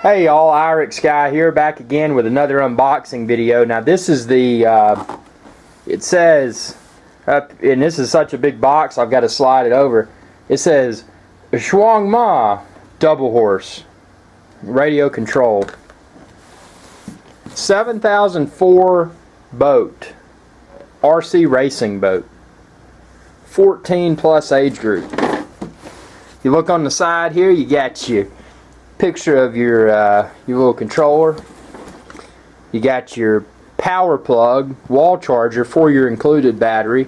Hey y'all, Irix Guy here, back again with another unboxing video. Now this is the, it says, and this is such a big box I've got to slide it over. It says, Syma double horse, radio control, 7004 boat, RC racing boat, 14 plus age group. You look on the side here, you got your picture of your little controller. You got your power plug, wall charger for your included battery,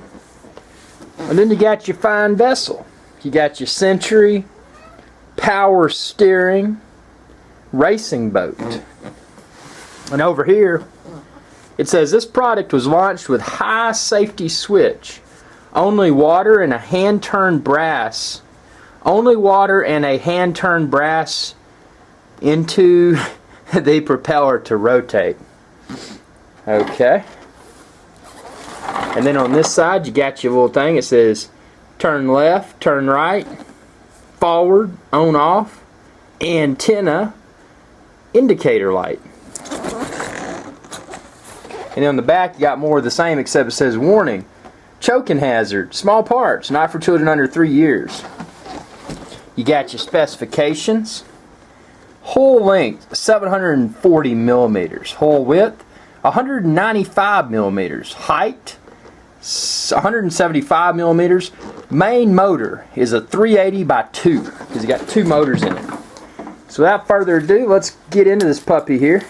and then you got your fine vessel. You got your Century power steering racing boat. And over here it says this product was launched with high safety switch, only water and a hand-turned brass, into the propeller to rotate. Okay. And then on this side you got your little thing. It says turn left, turn right, forward, on off, antenna, indicator light. And on the back you got more of the same, except it says warning, choking hazard, small parts, not for children under 3 years. You got your specifications. Hull length 740 millimeters, hull width 195 millimeters, height 175 millimeters. Main motor is a 380 by 2 because you got two motors in it. So without further ado, let's get into this puppy here.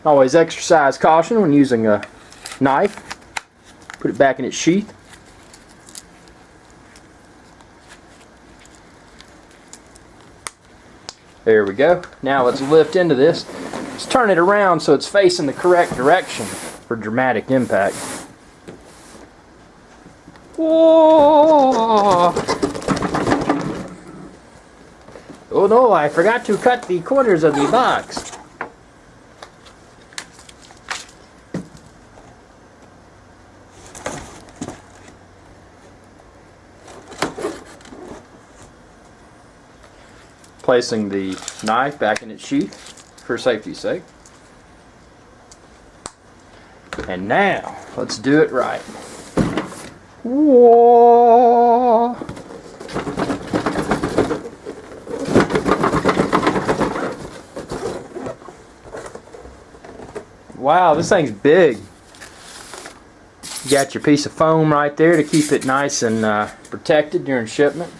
Always exercise caution when using a knife. Put it back in its sheath. There we go. Now let's lift into this. Let's turn it around so it's facing the correct direction for dramatic impact. Whoa! Oh no, I forgot to cut the corners of the box. Placing the knife back in its sheath for safety's sake. And now, let's do it right. Whoa! Wow, this thing's big. You got your piece of foam right there to keep it nice and protected during shipment.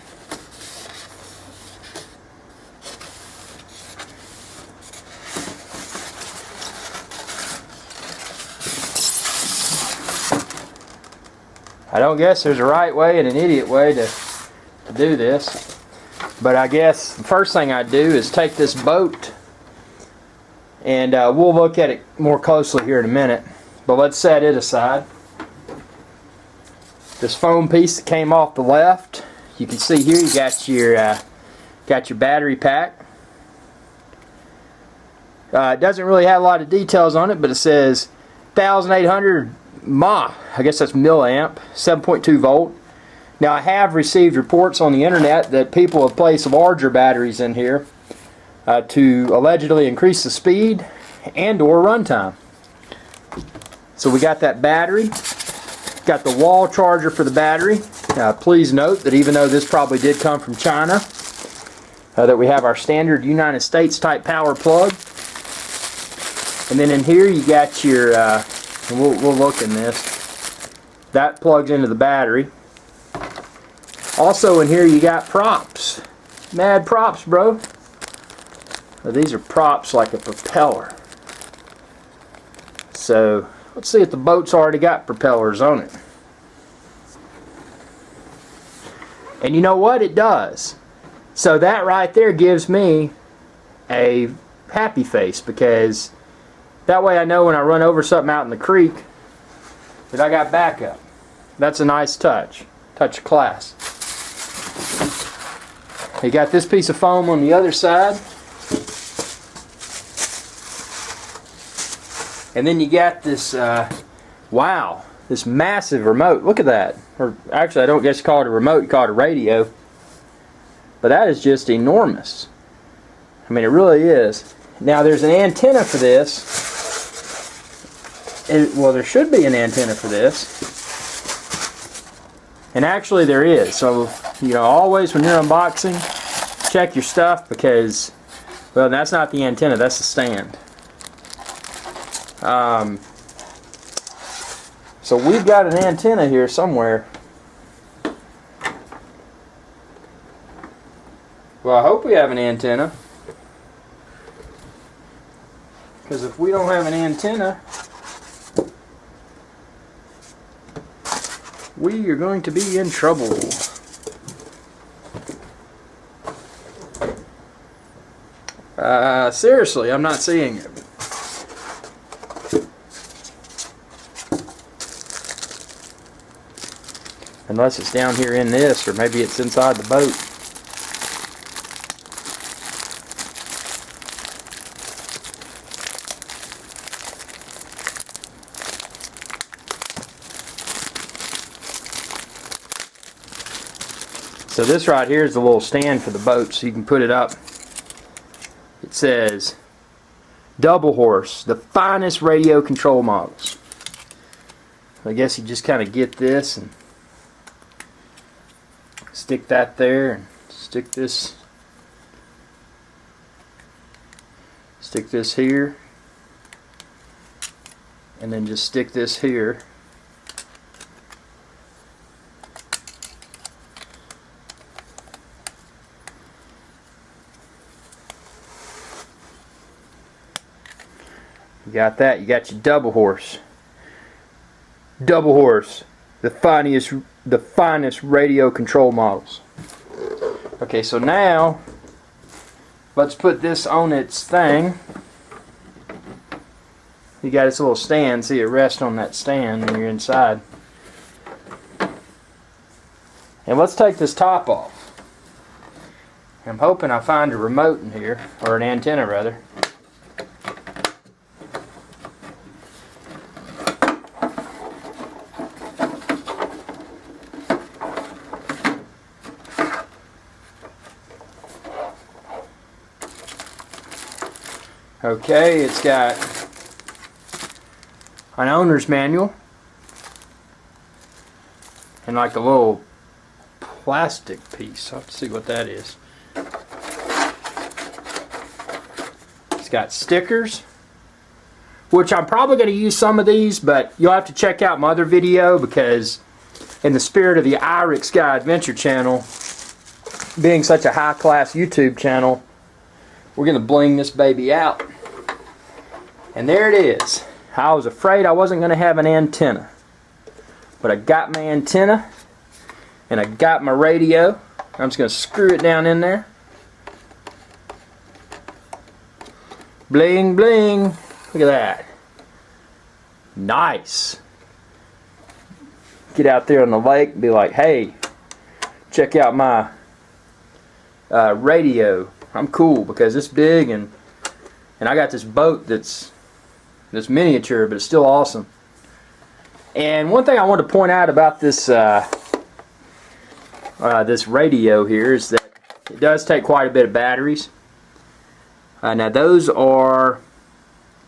I don't guess there's a right way and an idiot way to do this, but I guess the first thing I do is take this boat, and we'll look at it more closely here in a minute, but let's set it aside. This foam piece that came off the left, you can see here you got your battery pack. It doesn't really have a lot of details on it, but it says 1800 mAh, I guess that's milliamp, 7.2 volt. Now I have received reports on the internet that people have placed larger batteries in here to allegedly increase the speed and or runtime. So we got that battery, got the wall charger for the battery. Please note that even though this probably did come from China, that we have our standard United States type power plug. And then in here you got your and we'll look in this. That plugs into the battery. Also in here you got props. Mad props, bro. Now, these are props like a propeller. So let's see if the boat's already got propellers on it. And you know what? It does. So that right there gives me a happy face, because that way I know when I run over something out in the creek that I got backup. That's a nice touch. Touch of class. You got this piece of foam on the other side. And then you got this, wow, this massive remote. Look at that. Or actually, I don't guess you call it a remote, you call it a radio. But that is just enormous. I mean, it really is. Now, there's an antenna for this. Well, there should be an antenna for this. And actually, there is. So, you know, always when you're unboxing, check your stuff because, well, that's not the antenna, that's the stand. So we've got an antenna here somewhere. Well, I hope we have an antenna. Because if we don't have an antenna, we are going to be in trouble. Seriously, I'm not seeing it. Unless it's down here in this, or maybe it's inside the boat. So this right here is the little stand for the boat, so you can put it up. It says, double horse, the finest radio control models. I guess you just kind of get this and stick that there, and stick this here, and then just stick this here. You got that. You got your double horse. Double horse, the finest radio control models. Okay, so now let's put this on its thing. You got its little stand. See, it rests on that stand when you're inside. And let's take this top off. I'm hoping I find a remote in here, or an antenna rather. Okay, it's got an owner's manual and like a little plastic piece. I'll have to see what that is. It's got stickers, which I'm probably going to use some of these, but you'll have to check out my other video because in the spirit of the Iric Sky Adventure channel, being such a high-class YouTube channel, we're going to bling this baby out. And there it is. I was afraid I wasn't going to have an antenna. But I got my antenna. And I got my radio. I'm just going to screw it down in there. Bling, bling. Look at that. Nice. Get out there on the lake and be like, hey, check out my radio. I'm cool because it's big and I got this boat that's miniature, but it's still awesome. And one thing I want to point out about this this radio here is that it does take quite a bit of batteries. Now those are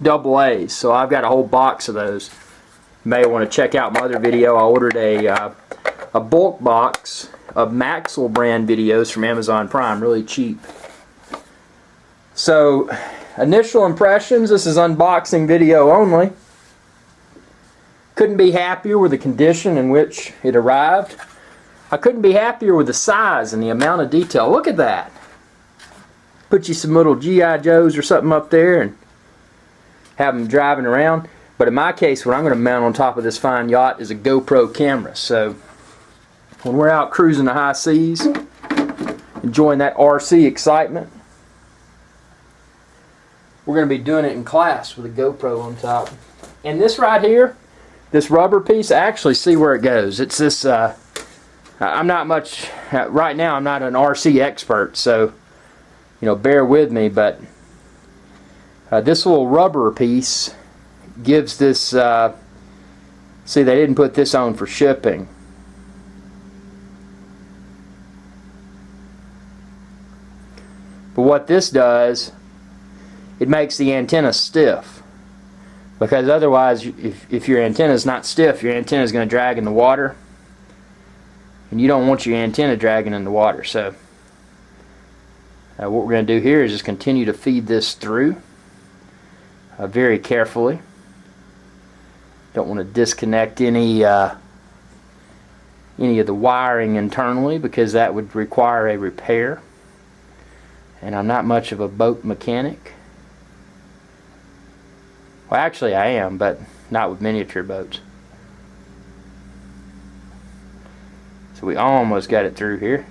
AA's, so I've got a whole box of those. You may want to check out my other video. I ordered a bulk box of Maxwell brand videos from Amazon Prime, really cheap. So, initial impressions, this is unboxing video only. Couldn't be happier with the condition in which it arrived. I couldn't be happier with the size and the amount of detail. Look at that. Put you some little G.I. Joes or something up there and have them driving around. But in my case, what I'm going to mount on top of this fine yacht is a GoPro camera. So, when we're out cruising the high seas, enjoying that RC excitement, we're going to be doing it in class with a GoPro on top. And this right here, this rubber piece, I actually see where it goes. It's this, I'm not much, right now I'm not an RC expert, so, you know, bear with me, but this little rubber piece gives this, see, they didn't put this on for shipping. But what this does, it makes the antenna stiff. Because otherwise, if your antenna is not stiff, your antenna is going to drag in the water. And you don't want your antenna dragging in the water. So what we're going to do here is just continue to feed this through very carefully. Don't want to disconnect any of the wiring internally, because that would require a repair. And I'm not much of a boat mechanic. Well, actually I am, but not with miniature boats. So we almost got it through here.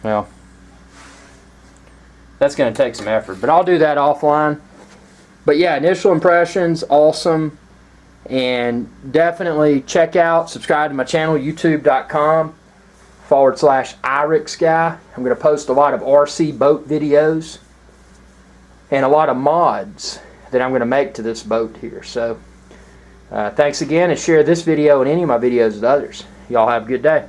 Well, that's going to take some effort, but I'll do that offline. But yeah, initial impressions, awesome. And definitely check out, subscribe to my channel, youtube.com/IrixGuy. I'm going to post a lot of RC boat videos and a lot of mods that I'm going to make to this boat here. So thanks again, and share this video and any of my videos with others. Y'all have a good day.